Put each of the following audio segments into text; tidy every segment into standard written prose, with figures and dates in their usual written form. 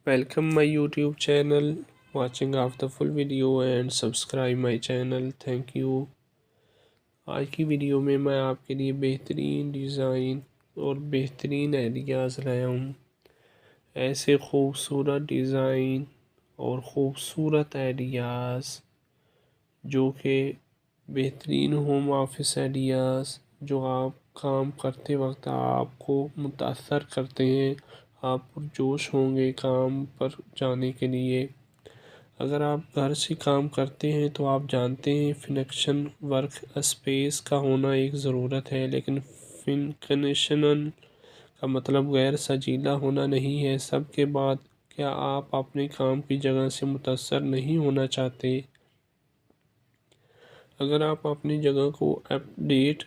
Welcome my YouTube channel, watching of the full video and subscribe my channel. Thank you. आज की video में मैं आपके लिए बेहतरीन डिज़ाइन और बेहतरीन आइडियाज़ लाया हूँ। ऐसे खूबसूरत डिज़ाइन और ख़ूबसूरत आइडियाज़ जो कि बेहतरीन होम ऑफिस आइडियाज़ जो आप काम करते वक्त आपको मुतासर करते हैं, आप पुरजोश होंगे काम पर जाने के लिए। अगर आप घर से काम करते हैं तो आप जानते हैं फिनिक्शन वर्क स्पेस का होना एक ज़रूरत है, लेकिन फिनिक्शन का मतलब गैर सजीला होना नहीं है। सब के बाद क्या आप अपने काम की जगह से मुतासर नहीं होना चाहते? अगर आप अपनी जगह को अपडेट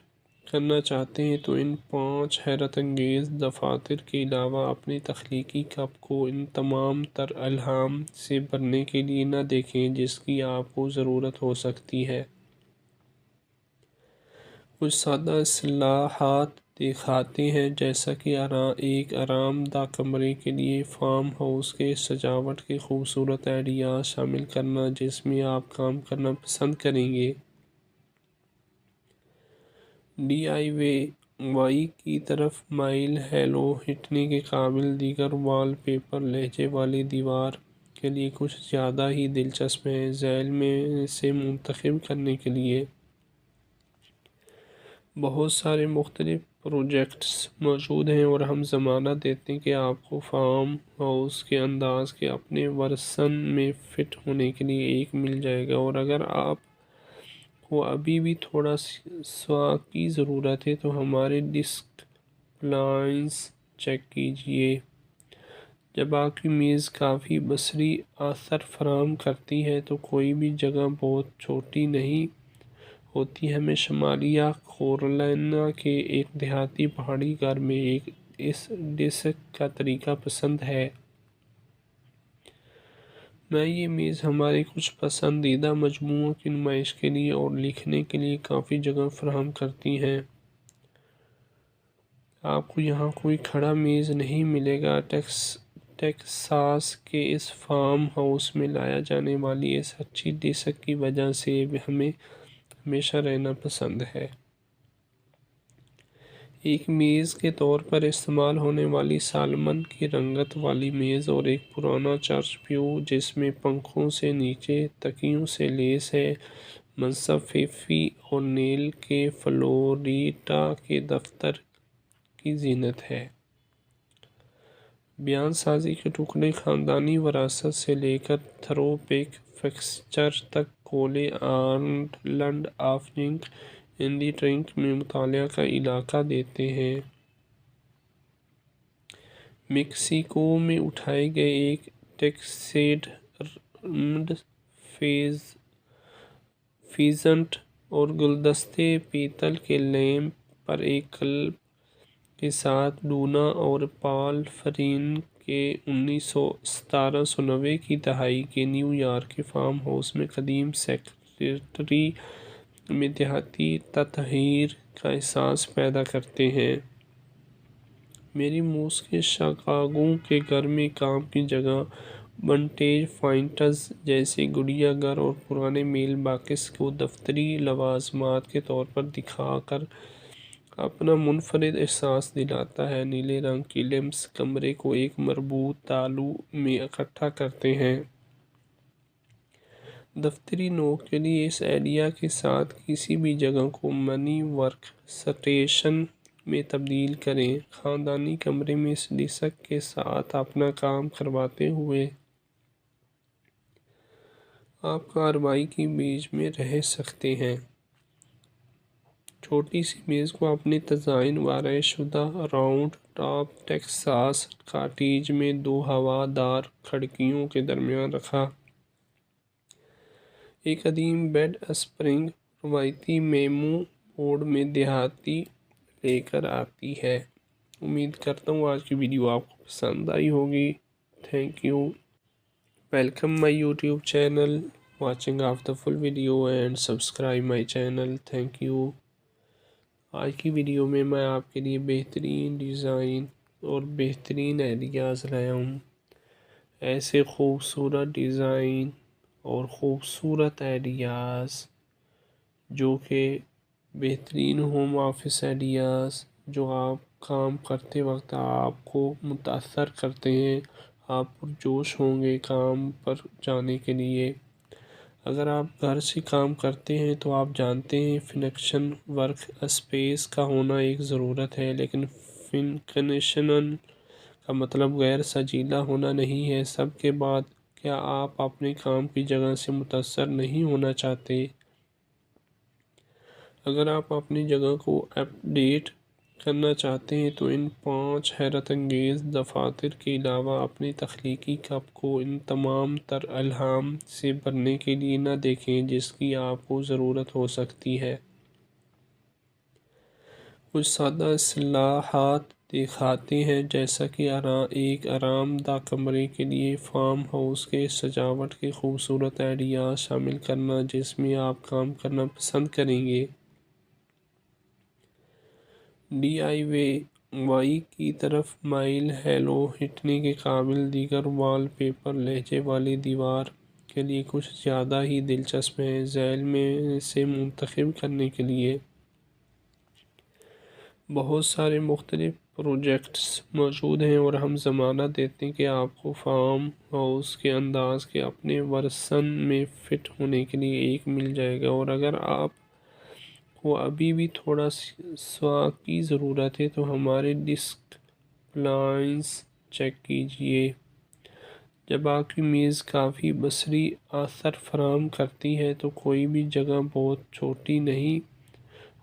करना चाहते हैं तो इन 5 हैरत अंगेज़ दफातर के अलावा अपनी तख्लीकी कप को इन तमाम तर इल्हाम से भरने के लिए न देखें जिसकी आपको ज़रूरत हो सकती है। कुछ सादा इस्लाहात दिखाते हैं, जैसा कि एक आरामदा कमरे के लिए फार्म हाउस के सजावट के खूबसूरत आइडिया शामिल करना जिसमें आप काम करना पसंद करेंगे। DIY की तरफ माइल हेलो हिटने के काबिल दीगर वॉलपेपर लहजे वाली दीवार के लिए कुछ ज़्यादा ही दिलचस्प है। झैल में से मुंतखब करने के लिए बहुत सारे मुख्तलिफ प्रोजेक्ट्स मौजूद हैं और हम ज़मानत देते हैं कि आपको फार्म हाउस के अंदाज के अपने वर्सन में फ़िट होने के लिए एक मिल जाएगा। और अगर आप को अभी भी थोड़ा स्वाद की ज़रूरत है तो हमारे डिस्क प्लान्स चेक कीजिए। जब आपकी मेज़ काफ़ी बसरी असर फराहम करती है तो कोई भी जगह बहुत छोटी नहीं होती। हमें शमालिया कैरोलिना के एक देहाती पहाड़ी घर में इस डिस्क का तरीका पसंद है। मैं ये मेज़ हमारे कुछ पसंदीदा मजमूओं की नुमाइश के लिए और लिखने के लिए काफ़ी जगह फराहम करती हैं। आपको यहाँ कोई खड़ा मेज़ नहीं मिलेगा। टेक्सास के इस फार्म हाउस में लाया जाने वाली इस अच्छी डिस्क की वजह से हमें हमेशा रहना पसंद है। एक मेज़ के तौर पर इस्तेमाल होने वाली सालमन की रंगत वाली मेज़ और एक पुराना चर्च व्यू जिसमें पंखों से नीचे तकियों से लेस है, मंसफ़ी और नेल के फ्लोरिडा के दफ्तर की जीनत है। बयान साजी के टुकड़े ख़ानदानी वरासत से लेकर थ्रोबैक फिक्सचर तक कोले island of zinc in the trunk में मुतालिया का इलाका देते हैं। मेक्सिको में उठाए गए एक टेक्सेड फीजेंट और गुलदस्ते पीतल के लैंप पर एक क्लब के साथ लूना और पॉल फरीन के 1790 की दहाई के न्यूयॉर्क के फार्म हाउस में कदीम सेक्रेटरी में देहाती तत्हीर का एहसास पैदा करते हैं। मेरी मूस के शिकागो के घर में काम की जगह विंटेज फाइंटर्स जैसे गुड़िया घर और पुराने मेल बॉक्स को दफ्तरी लवाजमात के तौर पर दिखाकर अपना मुनफरिद एहसास दिलाता है। नीले रंग की लैंप्स कमरे को एक मरबूत तालू में इकट्ठा करते हैं। दफ्तरी नोक के लिए इस आइडिया के साथ किसी भी जगह को मनी वर्क स्टेशन में तब्दील करें। ख़ानदानी कमरे में इस डिस्क के साथ अपना काम करवाते हुए आप कार्रवाई की मेज में रह सकते हैं। छोटी सी मेज़ को अपने डिज़ाइन वारे शुदा राउंड टॉप टेक्सास कॉटेज में 2 हवादार खिड़कियों के दरमियान रखा। एक कदीम बेड स्प्रिंग रवायती मेमो बोर्ड में देहाती लेकर आती है। उम्मीद करता हूँ आज की वीडियो आपको पसंद आई होगी। Thank you. Welcome my YouTube channel, watching of the full video and subscribe my channel. Thank you. आज की वीडियो में मैं आपके लिए बेहतरीन डिज़ाइन और बेहतरीन आइडियाज़ लाया हूँ। ایسے خوبصورت ڈیزائن اور خوبصورت آئیڈیاز جو کہ بہترین ہوم آفس آئیڈیاز جو آپ کام کرتے وقت آپ کو متاثر کرتے ہیں، آپ پرجوش ہوں گے کام پر جانے کے لیے۔ اگر آپ گھر سے کام کرتے ہیں تو آپ جانتے ہیں فنکشن ورک اسپیس کا ہونا ایک ضرورت ہے، لیکن فنکشنل کا مطلب غیر سجیلا ہونا نہیں ہے۔ سب کے بعد کیا آپ اپنے کام کی جگہ سے متاثر نہیں ہونا چاہتے؟ اگر آپ اپنی جگہ کو اپ ڈیٹ کرنا چاہتے ہیں تو ان 5 حیرت انگیز دفاتر کے علاوہ اپنی تخلیقی کپ کو ان تمام تر الہام سے بھرنے کے لیے نہ دیکھیں جس کی آپ کو ضرورت ہو سکتی ہے۔ کچھ سادہ اصطلاحات دکھاتے ہیں، جیسا کہ ایک آرام دہ کمرے کے لیے فارم ہاؤس کے سجاوٹ کے خوبصورت آئیڈیاز شامل کرنا جس میں آپ کام کرنا پسند کریں گے۔ ڈی آئی وائی کی طرف مائل ہیلو ہٹنے کے قابل دیگر وال پیپر لہجے والی دیوار کے لیے کچھ زیادہ ہی دلچسپ ہیں۔ ذیل میں سے منتخب کرنے کے لیے بہت سارے مختلف پروجیکٹس موجود ہیں اور ہم ضمانت دیتے ہیں کہ آپ کو فارم ہاؤس کے انداز کے اپنے ورژن میں فٹ ہونے کے لیے ایک مل جائے گا، اور اگر آپ کو ابھی بھی تھوڑا سوا کی ضرورت ہے تو ہمارے ڈیسک پلانس چیک کیجیے۔ جب آپ کی میز کافی بصری اثر فراہم کرتی ہے تو کوئی بھی جگہ بہت چھوٹی نہیں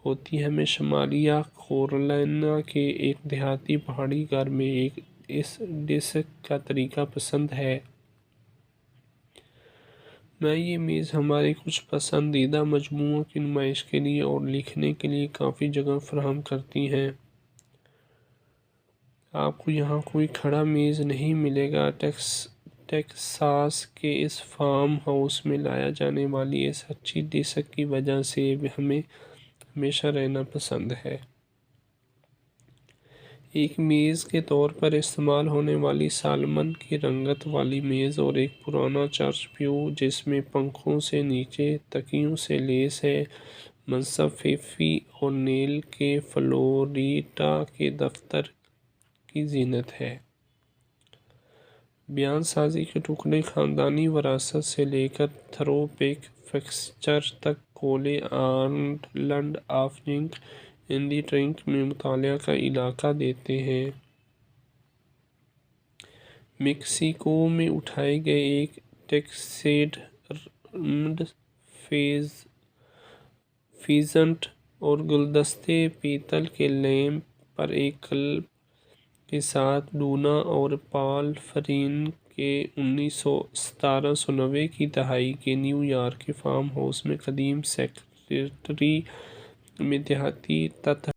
ہوتی۔ ہمیں شمالیہ کیرولینا کے ایک دیہاتی پہاڑی گھر میں اس ڈیسک کا طریقہ پسند ہے۔ میں یہ میز ہمارے کچھ پسندیدہ مجموعوں کی نمائش کے لیے اور لکھنے کے لیے کافی جگہ فراہم کرتی ہیں۔ آپ کو یہاں کوئی کھڑا میز نہیں ملے گا۔ ٹیکساس کے اس فارم ہاؤس میں لایا جانے والی اس اچھی ڈیسک کی وجہ سے ہمیں ہمیشہ رہنا پسند ہے۔ ایک میز کے طور پر استعمال ہونے والی سالمن کی رنگت والی میز اور ایک پرانا چرچ پیو جس میں پنکھوں سے نیچے تکیوں سے لیس ہے، منصب فیفی اونیل کے فلوریڈا کے دفتر کی زینت ہے۔ بیان سازی کے ٹکڑے خاندانی وراثت سے لے کر تھرو بیک فکسچر تک کولے island of junk in the trunk میں مطالعہ کا علاقہ دیتے ہیں۔ میکسیکو میں اٹھائے گئے ایک ٹیکسیڈرمڈ فیزنٹ اور گلدستے پیتل کے لیمپ پر ایک کلب کے ساتھ ڈونا اور پال فرین کے 1790 کی دہائی کے نیو یارک کے فارم ہاؤس میں قدیم سیکرٹری میں دیہاتی تتھ